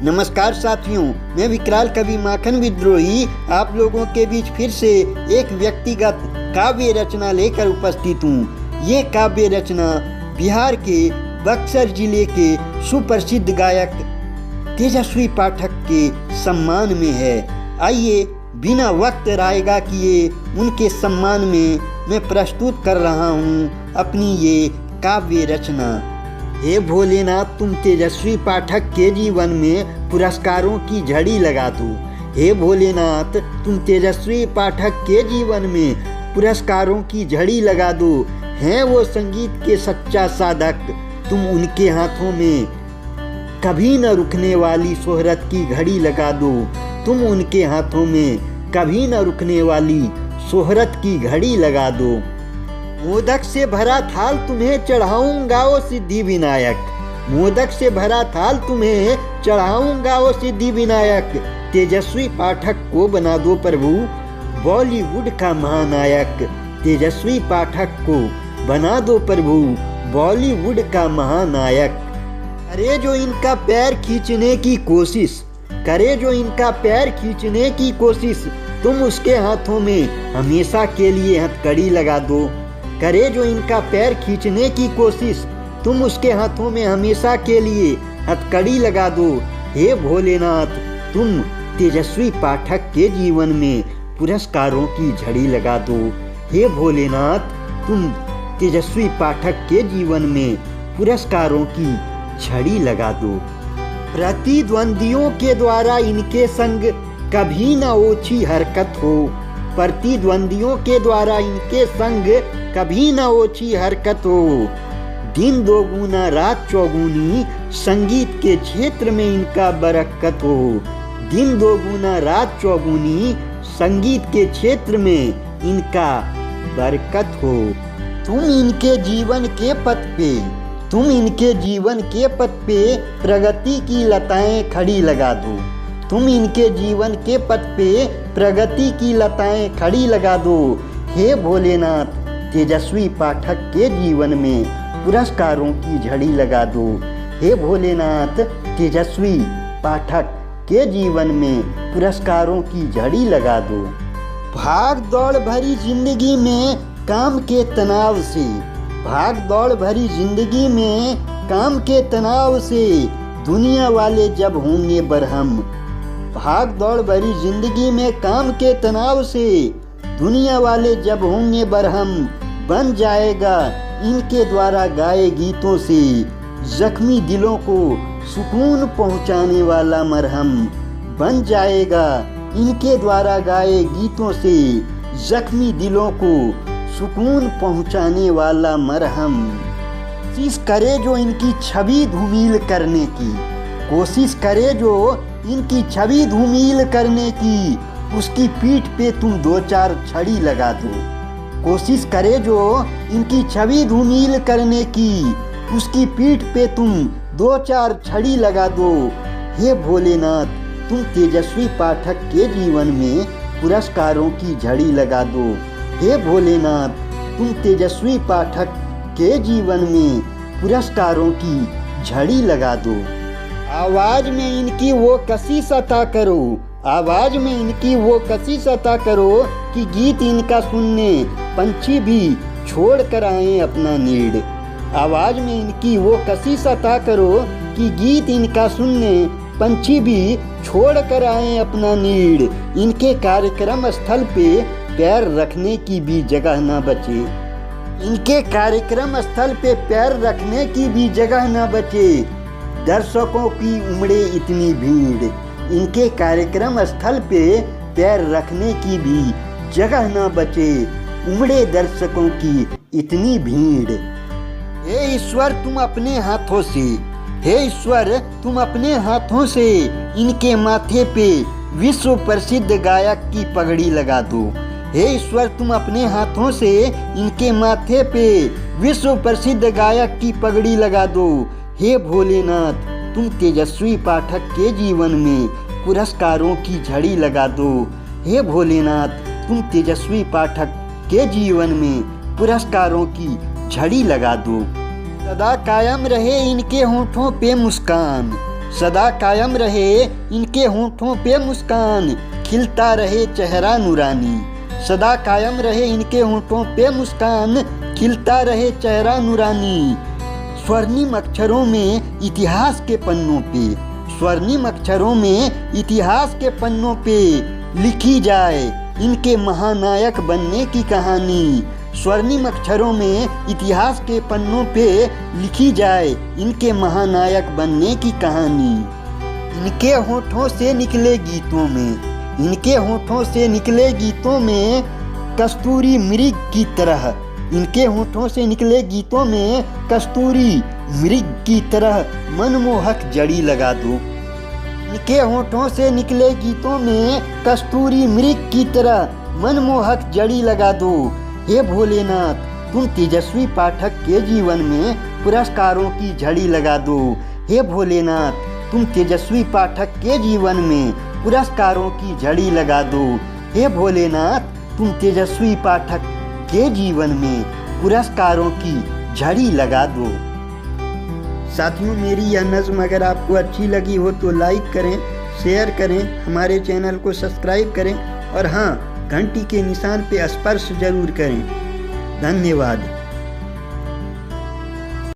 नमस्कार साथियों, मैं विकराल कवि माखन विद्रोही आप लोगों के बीच फिर से एक व्यक्तिगत काव्य रचना लेकर उपस्थित हूँ। ये काव्य रचना बिहार के बक्सर जिले के सुप्रसिद्ध गायक तेजस्वी पाठक के सम्मान में है। आइए बिना वक्त रायगा किए उनके सम्मान में मैं प्रस्तुत कर रहा हूँ अपनी ये काव्य रचना। हे भोलेनाथ, तुम तेजस्वी पाठक के जीवन में पुरस्कारों की झड़ी लगा दो। हे भोलेनाथ, तुम तेजस्वी पाठक के जीवन में पुरस्कारों की झड़ी लगा दो। हैं वो संगीत के सच्चा साधक, तुम उनके हाथों में कभी न रुकने वाली शोहरत की घड़ी लगा दो। तुम उनके हाथों में कभी न रुकने वाली शोहरत की घड़ी लगा दो। मोदक से भरा थाल तुम्हें चढ़ाऊंगा ओ सिद्धि विनायक। मोदक से भरा थाल तुम्हें चढ़ाऊंगा ओ सिद्धि विनायक। तेजस्वी पाठक को बना दो प्रभु बॉलीवुड का महानायक। तेजस्वी पाठक को बना दो प्रभु बॉलीवुड का महानायक। करे जो इनका पैर खींचने की कोशिश, करे जो इनका पैर खींचने की कोशिश, तुम उसके हाथों में हमेशा के लिए हथकड़ी लगा दो। करे जो इनका पैर खींचने की कोशिश, तुम उसके हाथों में हमेशा के लिए हथकड़ी लगा दो। हे भोलेनाथ, तुम तेजस्वी पाठक के जीवन में पुरस्कारों की झड़ी लगा दो। हे भोलेनाथ, तुम तेजस्वी पाठक के जीवन में पुरस्कारों की झड़ी लगा दो। प्रतिद्वंदियों के द्वारा इनके संग कभी न ओछी हरकत हो। प्रतिद्वंदियों के द्वारा इनके संग कभी न ओछी हरकत हो। दिन दोगुना रात चौगुनी संगीत के क्षेत्र में इनका बरकत हो। दिन दोगुना रात चौगुनी संगीत के क्षेत्र में इनका बरकत हो। तुम इनके जीवन के पथ पे, तुम इनके जीवन के पथ पे प्रगति की लताएं खड़ी लगा दो। तुम इनके जीवन के पथ पे प्रगति की लताएं खड़ी लगा दो। हे भोलेनाथ, तेजस्वी पाठक के जीवन में पुरस्कारों की झड़ी लगा दो। हे भोलेनाथ, तेजस्वी पाठक के जीवन में पुरस्कारों की झड़ी लगा दो। भाग दौड़ भरी जिंदगी में काम के तनाव से, भाग दौड़ भरी जिंदगी में काम के तनाव से दुनिया वाले जब होंगे बरहम। भाग दौड़ भरी जिंदगी में काम के तनाव से दुनिया वाले जब होंगे बरहम, बन जाएगा इनके द्वारा गाए गीतों से जख्मी दिलों को सुकून पहुंचाने वाला मरहम। बन जाएगा इनके द्वारा गाए गीतों से जख्मी दिलों को सुकून पहुंचाने वाला मरहम। कोशिश करे जो इनकी छवि धूमिल करने की, कोशिश करे जो इनकी छवि धूमिल करने की, उसकी पीठ पे तुम दो चार छड़ी लगा दो। कोशिश करे जो इनकी छवि धूमिल करने की, उसकी पीठ पे तुम दो चार छड़ी लगा दो। हे भोलेनाथ, तुम तेजस्वी पाठक के जीवन में पुरस्कारों की झड़ी लगा दो। हे भोलेनाथ, तुम तेजस्वी पाठक के जीवन में पुरस्कारों की झड़ी लगा दो। आवाज में इनकी वो कशिश अता करो, आवाज में इनकी वो कशिश अता करो कि गीत इनका सुनने पंछी भी छोड़ कर आए अपना नीड़। आवाज में इनकी वो कशिश अता करो कि गीत इनका सुनने पंछी भी छोड़ कर आए अपना नीड़। इनके कार्यक्रम स्थल पे पैर रखने की भी जगह न बचे, इनके कार्यक्रम स्थल पे पैर रखने की भी जगह न बचे। दर्शकों की उमड़े इतनी भीड़, इनके कार्यक्रम स्थल पे पैर रखने की भी जगह न बचे। उमड़े दर्शकों की इतनी भीड़। हे ईश्वर, तुम अपने हाथों से, हे ईश्वर, तुम अपने हाथों से इनके माथे पे विश्व प्रसिद्ध गायक की पगड़ी लगा दो। हे ईश्वर, तुम अपने हाथों से इनके माथे पे विश्व प्रसिद्ध गायक की पगड़ी लगा दो। हे भोलेनाथ, तुम तेजस्वी पाठक के जीवन में पुरस्कारों की झड़ी लगा दो। हे भोलेनाथ, तुम तेजस्वी पाठक के जीवन में पुरस्कारों की झड़ी लगा दो। सदा कायम रहे इनके होठों पे मुस्कान, सदा कायम रहे इनके होठों पे मुस्कान, खिलता रहे चेहरा नूरानी। सदा कायम रहे इनके होठों पे मुस्कान, खिलता रहे चेहरा नूरानी। स्वर्णिम अक्षरों में इतिहास के पन्नों पे, स्वर्णिम अक्षरों में इतिहास के पन्नों पे लिखी जाए इनके महानायक बनने की कहानी। स्वर्णिम अक्षरों में इतिहास के पन्नों पे लिखी जाए इनके महानायक बनने की कहानी। इनके होठों से निकले गीतों में, इनके होठों से निकले गीतों में कस्तूरी मृग की तरह, इनके होठों से निकले गीतों में कस्तूरी मृग की तरह मनमोहक जड़ी लगा दो। इनके होठों से निकले गीतों में कस्तूरी मृग की तरह मनमोहक जड़ी लगा दो। हे भोलेनाथ, तुम तेजस्वी पाठक के जीवन में पुरस्कारों की झड़ी लगा दो। हे भोलेनाथ, तुम तेजस्वी पाठक के जीवन में पुरस्कारों की झड़ी लगा दो। हे भोलेनाथ, तुम तेजस्वी पाठक के जीवन में पुरस्कारों की झड़ी लगा दो। साथियों, मेरी यह नज़्म अगर आपको अच्छी लगी हो तो लाइक करें, शेयर करें, हमारे चैनल को सब्सक्राइब करें और हाँ, घंटी के निशान पे स्पर्श जरूर करें। धन्यवाद।